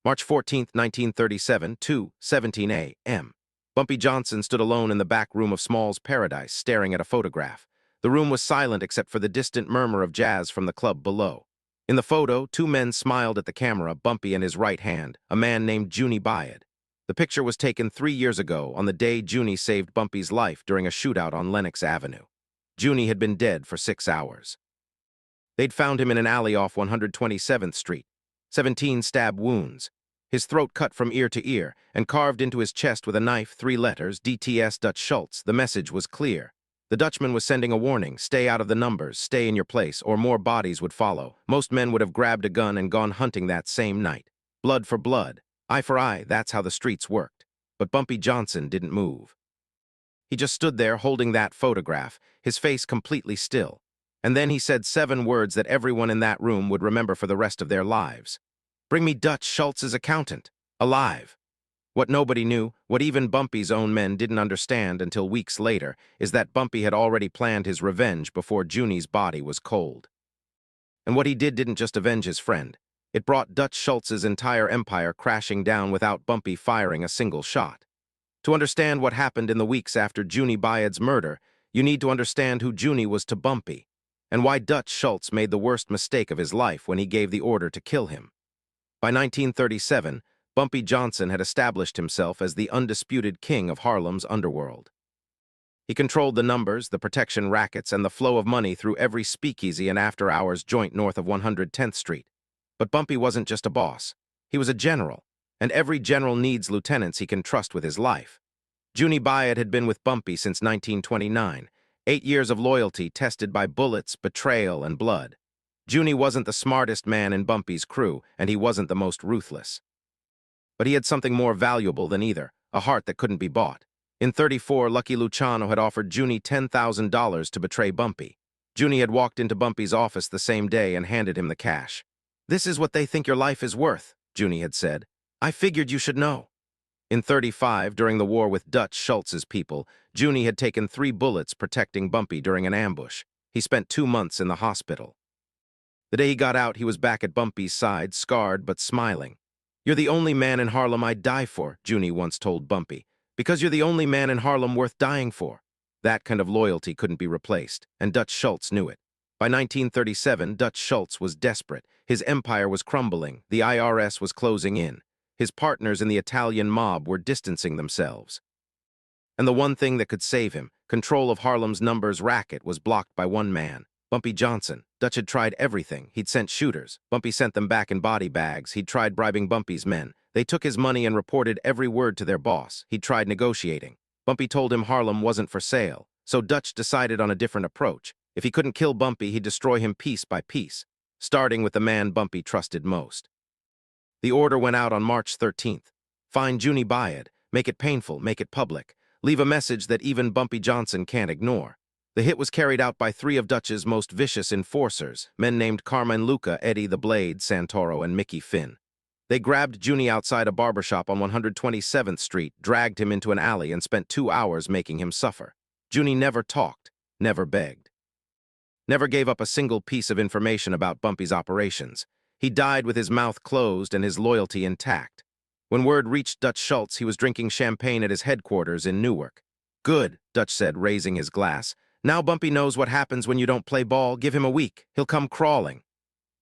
March 14, 1937, 2:17 a.m. Bumpy Johnson stood alone in the back room of Small's Paradise, staring at a photograph. The room was silent except for the distant murmur of jazz from the club below. In the photo, two men smiled at the camera, Bumpy in his right hand, a man named Junie Byrd. The picture was taken 3 years ago, on the day Junie saved Bumpy's life during a shootout on Lenox Avenue. Junie had been dead for 6 hours. They'd found him in an alley off 127th Street. 17 stab wounds. His throat cut from ear to ear, and carved into his chest with a knife, 3 letters, DTS Dutch Schultz. The message was clear. The Dutchman was sending a warning: stay out of the numbers, stay in your place, or more bodies would follow. Most men would have grabbed a gun and gone hunting that same night. Blood for blood, eye for eye, that's how the streets worked. But Bumpy Johnson didn't move. He just stood there holding that photograph, his face completely still. And then he said 7 words that everyone in that room would remember for the rest of their lives. Bring me Dutch Schultz's accountant, alive. What nobody knew, what even Bumpy's own men didn't understand until weeks later, is that Bumpy had already planned his revenge before Junie's body was cold. And what he didn't just avenge his friend. It brought Dutch Schultz's entire empire crashing down without Bumpy firing a single shot. To understand what happened in the weeks after Junie Byrd's murder, you need to understand who Junie was to Bumpy, and why Dutch Schultz made the worst mistake of his life when he gave the order to kill him. By 1937, Bumpy Johnson had established himself as the undisputed king of Harlem's underworld. He controlled the numbers, the protection rackets, and the flow of money through every speakeasy and after-hours joint north of 110th Street. But Bumpy wasn't just a boss. He was a general, and every general needs lieutenants he can trust with his life. Junie Byrd had been with Bumpy since 1929, 8 years of loyalty tested by bullets, betrayal, and blood. Junie wasn't the smartest man in Bumpy's crew, and he wasn't the most ruthless. But he had something more valuable than either, a heart that couldn't be bought. In '34, Lucky Luciano had offered Junie $10,000 to betray Bumpy. Junie had walked into Bumpy's office the same day and handed him the cash. "This is what they think your life is worth," Junie had said. "I figured you should know." In '35, during the war with Dutch Schultz's people, Junie had taken 3 bullets protecting Bumpy during an ambush. He spent 2 months in the hospital. The day he got out, he was back at Bumpy's side, scarred but smiling. "You're the only man in Harlem I'd die for," Junie once told Bumpy, "because you're the only man in Harlem worth dying for." That kind of loyalty couldn't be replaced, and Dutch Schultz knew it. By 1937, Dutch Schultz was desperate. His empire was crumbling. The IRS was closing in. His partners in the Italian mob were distancing themselves. And the one thing that could save him, control of Harlem's numbers racket, was blocked by one man, Bumpy Johnson. Dutch had tried everything. He'd sent shooters. Bumpy sent them back in body bags. He'd tried bribing Bumpy's men. They took his money and reported every word to their boss. He'd tried negotiating. Bumpy told him Harlem wasn't for sale. So Dutch decided on a different approach. If he couldn't kill Bumpy, he'd destroy him piece by piece, starting with the man Bumpy trusted most. The order went out on March 13th. Find Junie Byrd, make it painful, make it public. Leave a message that even Bumpy Johnson can't ignore. The hit was carried out by 3 of Dutch's most vicious enforcers, men named Carmine Luca, Eddie the Blade, Santoro, and Mickey Finn. They grabbed Junie outside a barbershop on 127th Street, dragged him into an alley, and spent 2 hours making him suffer. Junie never talked, never begged. Never gave up a single piece of information about Bumpy's operations. He died with his mouth closed and his loyalty intact. When word reached Dutch Schultz, he was drinking champagne at his headquarters in Newark. "Good," Dutch said, raising his glass. "Now Bumpy knows what happens when you don't play ball. Give him a week. He'll come crawling."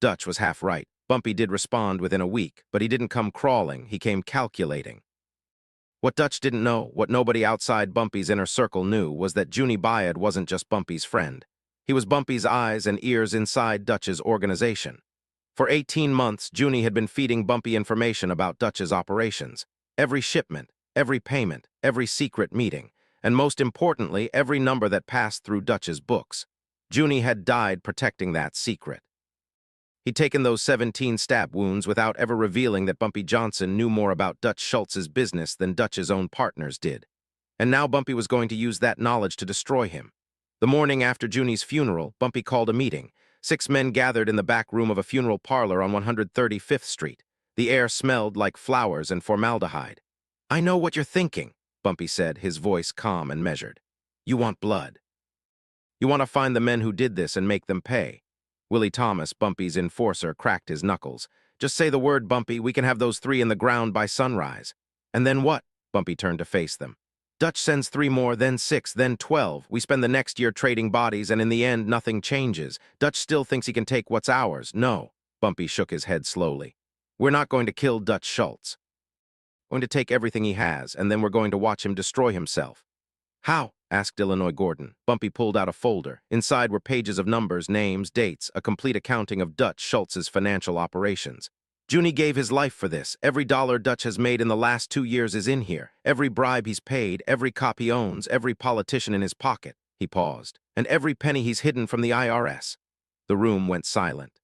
Dutch was half right. Bumpy did respond within a week, but he didn't come crawling. He came calculating. What Dutch didn't know, what nobody outside Bumpy's inner circle knew, was that Junie Byrd wasn't just Bumpy's friend. He was Bumpy's eyes and ears inside Dutch's organization. For 18 months, Junie had been feeding Bumpy information about Dutch's operations. Every shipment, every payment, every secret meeting, and most importantly, every number that passed through Dutch's books. Junie had died protecting that secret. He'd taken those 17 stab wounds without ever revealing that Bumpy Johnson knew more about Dutch Schultz's business than Dutch's own partners did. And now Bumpy was going to use that knowledge to destroy him. The morning after Junie's funeral, Bumpy called a meeting. 6 men gathered in the back room of a funeral parlor on 135th Street. The air smelled like flowers and formaldehyde. "I know what you're thinking," Bumpy said, his voice calm and measured. "You want blood. You want to find the men who did this and make them pay." Willie Thomas, Bumpy's enforcer, cracked his knuckles. Just say the word, Bumpy. We can have those 3 in the ground by sunrise. And then what? Bumpy turned to face them. Dutch sends 3 more, then 6, then 12. We spend the next year trading bodies, and in the end, nothing changes. Dutch still thinks he can take what's ours. No. Bumpy shook his head slowly. We're not going to kill Dutch Schultz. We're going to take everything he has, and then we're going to watch him destroy himself. How? Asked Illinois Gordon. Bumpy pulled out a folder. Inside were pages of numbers, names, dates, a complete accounting of Dutch Schultz's financial operations. Junie gave his life for this. Every dollar Dutch has made in the last 2 years is in here. Every bribe he's paid, every cop he owns, every politician in his pocket. He paused. And every penny he's hidden from the IRS. The room went silent.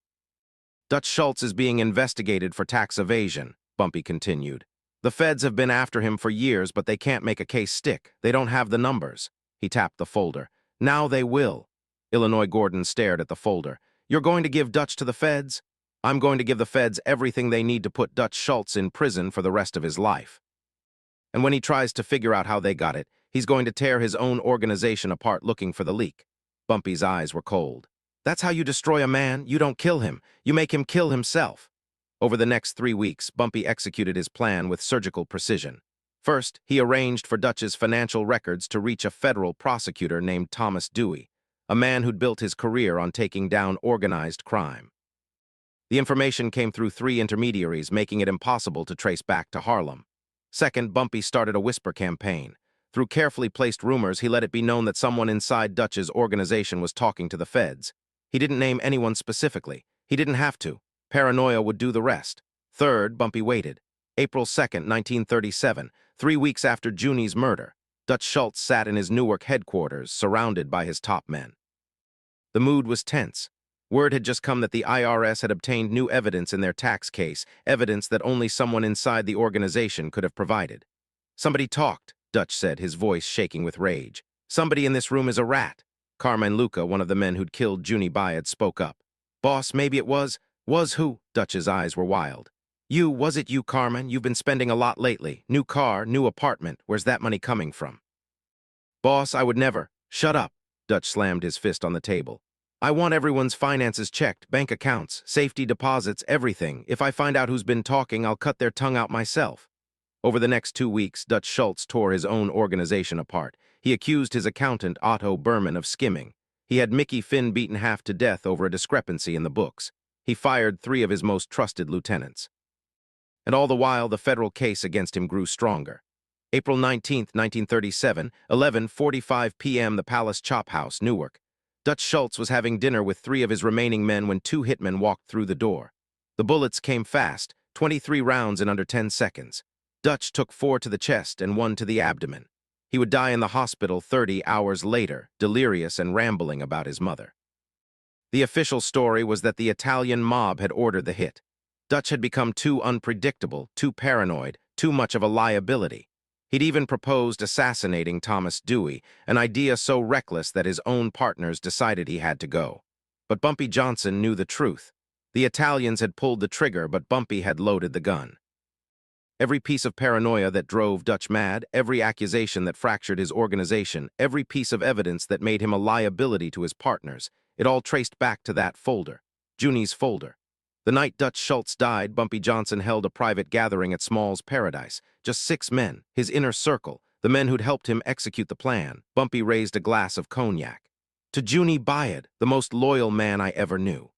Dutch Schultz is being investigated for tax evasion, Bumpy continued. The feds have been after him for years, but they can't make a case stick. They don't have the numbers. He tapped the folder. Now they will. Illinois Gordon stared at the folder. You're going to give Dutch to the feds? I'm going to give the feds everything they need to put Dutch Schultz in prison for the rest of his life. And when he tries to figure out how they got it, he's going to tear his own organization apart looking for the leak. Bumpy's eyes were cold. That's how you destroy a man. You don't kill him. You make him kill himself. Over the next 3 weeks, Bumpy executed his plan with surgical precision. First, he arranged for Dutch's financial records to reach a federal prosecutor named Thomas Dewey, a man who'd built his career on taking down organized crime. The information came through 3 intermediaries, making it impossible to trace back to Harlem. Second, Bumpy started a whisper campaign. Through carefully placed rumors, he let it be known that someone inside Dutch's organization was talking to the feds. He didn't name anyone specifically. He didn't have to. Paranoia would do the rest. Third, Bumpy waited. April 2nd, 1937, 3 weeks after Junie's murder, Dutch Schultz sat in his Newark headquarters, surrounded by his top men. The mood was tense. Word had just come that the IRS had obtained new evidence in their tax case, evidence that only someone inside the organization could have provided. Somebody talked, Dutch said, his voice shaking with rage. Somebody in this room is a rat. Carmine Luca, one of the men who'd killed Junie Byrd, spoke up. Boss, maybe it was who? Dutch's eyes were wild. Was it you, Carmine? You've been spending a lot lately. New car, new apartment. Where's that money coming from? Boss, I would never. Shut up. Dutch slammed his fist on the table. I want everyone's finances checked, bank accounts, safety deposits, everything. If I find out who's been talking, I'll cut their tongue out myself. Over the next 2 weeks, Dutch Schultz tore his own organization apart. He accused his accountant, Otto Berman, of skimming. He had Mickey Finn beaten half to death over a discrepancy in the books. He fired 3 of his most trusted lieutenants. And all the while, the federal case against him grew stronger. April 19, 1937, 11:45 p.m., the Palace Chop House, Newark. Dutch Schultz was having dinner with 3 of his remaining men when 2 hitmen walked through the door. The bullets came fast, 23 rounds in under 10 seconds. Dutch took 4 to the chest and 1 to the abdomen. He would die in the hospital 30 hours later, delirious and rambling about his mother. The official story was that the Italian mob had ordered the hit. Dutch had become too unpredictable, too paranoid, too much of a liability. He'd even proposed assassinating Thomas Dewey, an idea so reckless that his own partners decided he had to go. But Bumpy Johnson knew the truth. The Italians had pulled the trigger, but Bumpy had loaded the gun. Every piece of paranoia that drove Dutch mad, every accusation that fractured his organization, every piece of evidence that made him a liability to his partners, it all traced back to that folder, Junie's folder. The night Dutch Schultz died, Bumpy Johnson held a private gathering at Small's Paradise. Just 6 men, his inner circle, the men who'd helped him execute the plan. Bumpy raised a glass of cognac. To Junie Byrd, the most loyal man I ever knew.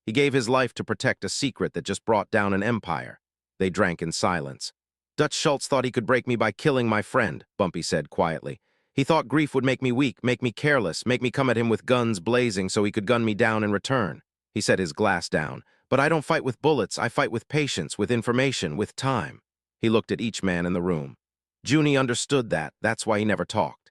He gave his life to protect a secret that just brought down an empire. They drank in silence. Dutch Schultz thought he could break me by killing my friend, Bumpy said quietly. He thought grief would make me weak, make me careless, make me come at him with guns blazing so he could gun me down in return. He set his glass down. But I don't fight with bullets, I fight with patience, with information, with time. He looked at each man in the room. Junie understood that, that's why he never talked.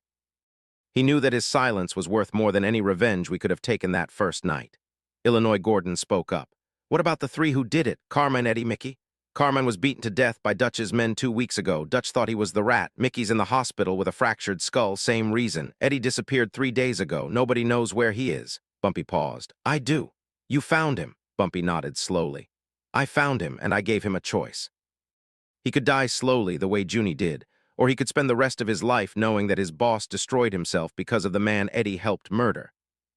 He knew that his silence was worth more than any revenge we could have taken that first night. Illinois Gordon spoke up. What about the 3 who did it? Carmine, Eddie, Mickey? Carmine was beaten to death by Dutch's men 2 weeks ago. Dutch thought he was the rat. Mickey's in the hospital with a fractured skull, same reason. Eddie disappeared 3 days ago. Nobody knows where he is. Bumpy paused. I do. You found him. Bumpy nodded slowly. I found him, and I gave him a choice. He could die slowly, the way Junie did, or he could spend the rest of his life knowing that his boss destroyed himself because of the man Eddie helped murder.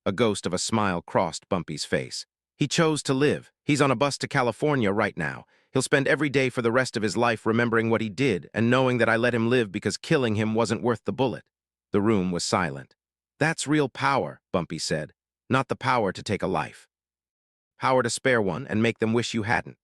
A ghost of a smile crossed Bumpy's face. He chose to live. He's on a bus to California right now. He'll spend every day for the rest of his life remembering what he did and knowing that I let him live because killing him wasn't worth the bullet. The room was silent. That's real power, Bumpy said. Not the power to take a life. Power to spare one and make them wish you hadn't.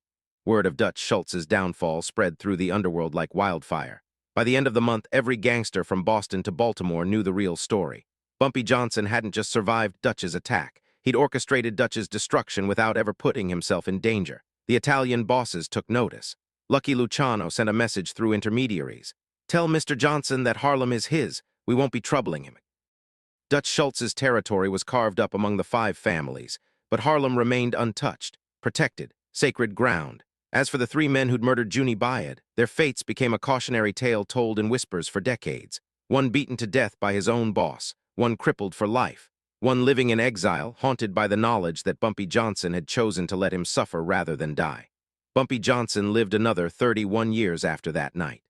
Word of Dutch Schultz's downfall spread through the underworld like wildfire. By the end of the month, every gangster from Boston to Baltimore knew the real story. Bumpy Johnson hadn't just survived Dutch's attack. He'd orchestrated Dutch's destruction without ever putting himself in danger. The Italian bosses took notice. Lucky Luciano sent a message through intermediaries. Tell Mr. Johnson that Harlem is his. We won't be troubling him. Dutch Schultz's territory was carved up among the 5 families, but Harlem remained untouched, protected, sacred ground. As for the 3 men who'd murdered Junie Byrd, their fates became a cautionary tale told in whispers for decades. One beaten to death by his own boss, one crippled for life, one living in exile, haunted by the knowledge that Bumpy Johnson had chosen to let him suffer rather than die. Bumpy Johnson lived another 31 years after that night.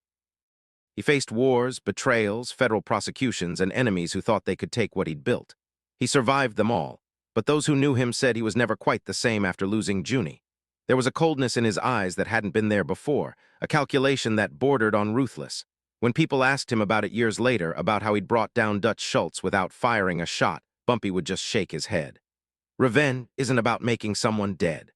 He faced wars, betrayals, federal prosecutions, and enemies who thought they could take what he'd built. He survived them all, but those who knew him said he was never quite the same after losing Junie. There was a coldness in his eyes that hadn't been there before, a calculation that bordered on ruthless. When people asked him about it years later, about how he'd brought down Dutch Schultz without firing a shot, Bumpy would just shake his head. Revenge isn't about making someone dead.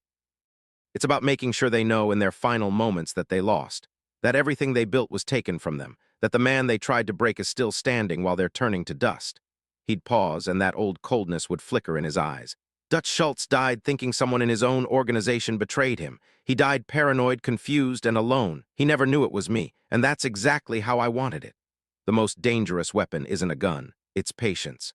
It's about making sure they know in their final moments that they lost, that everything they built was taken from them, that the man they tried to break is still standing while they're turning to dust. He'd pause, and that old coldness would flicker in his eyes. Dutch Schultz died thinking someone in his own organization betrayed him. He died paranoid, confused, and alone. He never knew it was me, and that's exactly how I wanted it. The most dangerous weapon isn't a gun, it's patience.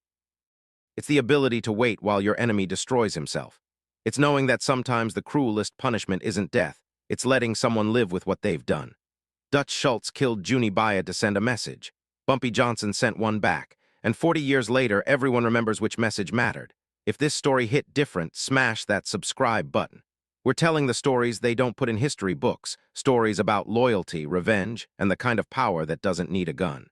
It's the ability to wait while your enemy destroys himself. It's knowing that sometimes the cruelest punishment isn't death, it's letting someone live with what they've done. Dutch Schultz killed Junie Byrd to send a message. Bumpy Johnson sent one back, and 40 years later, everyone remembers which message mattered. If this story hit different, smash that subscribe button. We're telling the stories they don't put in history books, stories about loyalty, revenge, and the kind of power that doesn't need a gun.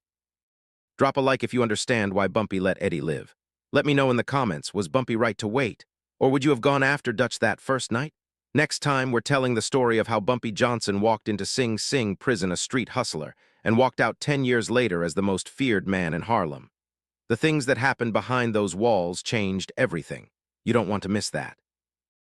Drop a like if you understand why Bumpy let Eddie live. Let me know in the comments, was Bumpy right to wait? Or would you have gone after Dutch that first night? Next time, we're telling the story of how Bumpy Johnson walked into Sing Sing prison, a street hustler, and walked out 10 years later as the most feared man in Harlem. The things that happened behind those walls changed everything. You don't want to miss that.